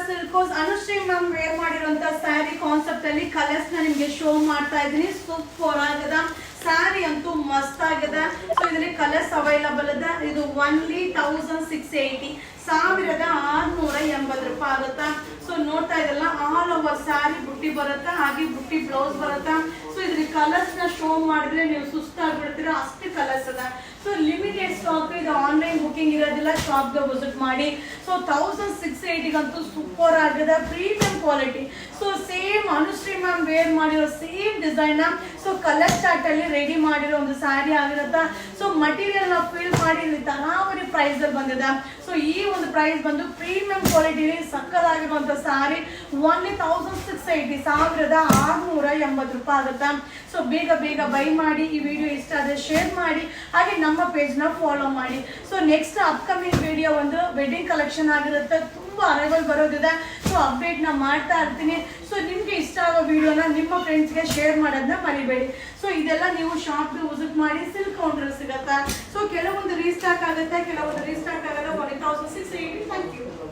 ಸಿಲ್ಕೋಸ್ Anushree ma'am wear ಮಾಡಿರುವಂತ sari concept ಅಲ್ಲಿ colours ನ ನಿಮ್ಗೆ ಶೋ ಮಾಡ್ತಾ ಇದ್ದೀನಿ. ಸೂಪರ್ ಆಗದ ಸ್ಯಾರಿ ಅಂತೂ ಮಸ್ತ್ ಆಗಿದೆ. ಸೊ ಇದರಲ್ಲಿ ಕಲರ್ಸ್ ಅವೈಲಬಲ್ ಇದೆ. ಇದು ಓನ್ಲಿ 1680 1680 ರೂಪಾಯಿ ಆಗುತ್ತಾ. ಸೊ ನೋಡ್ತಾ ಇದೆಲ್ಲ ಆಲ್ ಓವರ್ ಸ್ಯಾರಿ ಬುಟ್ಟಿ ಬರುತ್ತಾ, ಹಾಗೆ ಬುಟ್ಟಿ ಬ್ಲೌಸ್ ಬರುತ್ತಾ. ಸೊ ಇದ್ರಲ್ಲಿ ಕಲರ್ಸ್ ನ ಶೋ ಮಾಡಿದ್ರೆ ನೀವು ಸುಸ್ತಾಗ್ಬಿಡ್ತೀರಾ, ಅಷ್ಟು ಕಲರ್ಸ್ ಅದ. ಸೊ ಲಿಮಿಟೆಡ್ ಸ್ಟಾಕ್ ಇದು, ಆನ್ಲೈನ್ ಬುಕಿಂಗ್ ಇರೋದಿಲ್ಲ, ಶಾಪ್ ಗೆ ವಿಸಿಟ್ ಮಾಡಿ. ಸೊ 1680 ಅಂತೂ ಸೂಪರ್ ಆಗಿದೆ, premium quality. So same Anushree ma'am wear ಮಾಡಿರೋ same design so colour chart ಅಲ್ಲಿ ರೆಡಿ ಮಾಡಿರೋ ಒಂದು ಸ್ಯಾರಿ ಆಗಿರುತ್ತಾ. ಸೊ ಮಟೀರಿಯಲ್ ನ ಫಿಲ್ ಮಾಡಿ ತರಾವರಿ ಪ್ರೈಸ್ ಅಲ್ಲಿ ಬಂದಿದೆ. ಸೊ ಈ ಒಂದು ಪ್ರೈಸ್ ಬಂದು ಪ್ರೀಮಿಯಂ ಕ್ವಾಲಿಟಿ ಸಕ್ಕದಾಗಿರುವಂತ ಸ್ಯಾರಿ ಓನ್ಲಿ 1680 1680 ರೂಪಾಯಿ ಆಗುತ್ತಾ. ಸೊ ಬೇಗ ಬೇಗ ಬೈ ಮಾಡಿ. ಈ ವಿಡಿಯೋ ಇಷ್ಟ ಆದ್ರೆ ಶೇರ್ ಮಾಡಿ, ಹಾಗೆ ನಮ್ಮ ಪೇಜ್ ನ ಫಾಲೋ ಮಾಡಿ. ಸೊ ನೆಕ್ಸ್ಟ್ ಅಪ್ಕಮಿಂಗ್ ವಿಡಿಯೋ ಒಂದು ವೆಡ್ಡಿಂಗ್ ಕಲೆಕ್ಷನ್ ಆಗಿರುತ್ತೆ, ತುಂಬಾ ಅರೈವಲ್ ಬರೋದಿದೆ. ಸೊ ಅಪ್ಡೇಟ್ ನ ಮಾಡ್ತಾ ಇರ್ತೀನಿ. ಸೊ ನಿಮ್ಗೆ ಇಷ್ಟ ಆಗೋ ವಿಡಿಯೋನ ನಿಮ್ಮ ಫ್ರೆಂಡ್ಸ್ಗೆ ಶೇರ್ ಮಾಡೋದನ್ನ ಮರಿಬೇಡಿ. ಸೊ ಇದೆಲ್ಲ ನೀವು ಶಾಪ್ ವಿಸಿಟ್ ಮಾಡಿ ಸಿಲ್ಕ್ ಕೌಂಟರ್ ಸಿಗತ್ತಾ. ಸೊ ಕೆಲವೊಂದು ರೀಸ್ಟಾಕ್ ಆಗುತ್ತೆ, ಕೆಲವೊಂದು ರೀಸ್ಟಾಕ್ ಆಗಲ್ಲ. 1680. Thank you.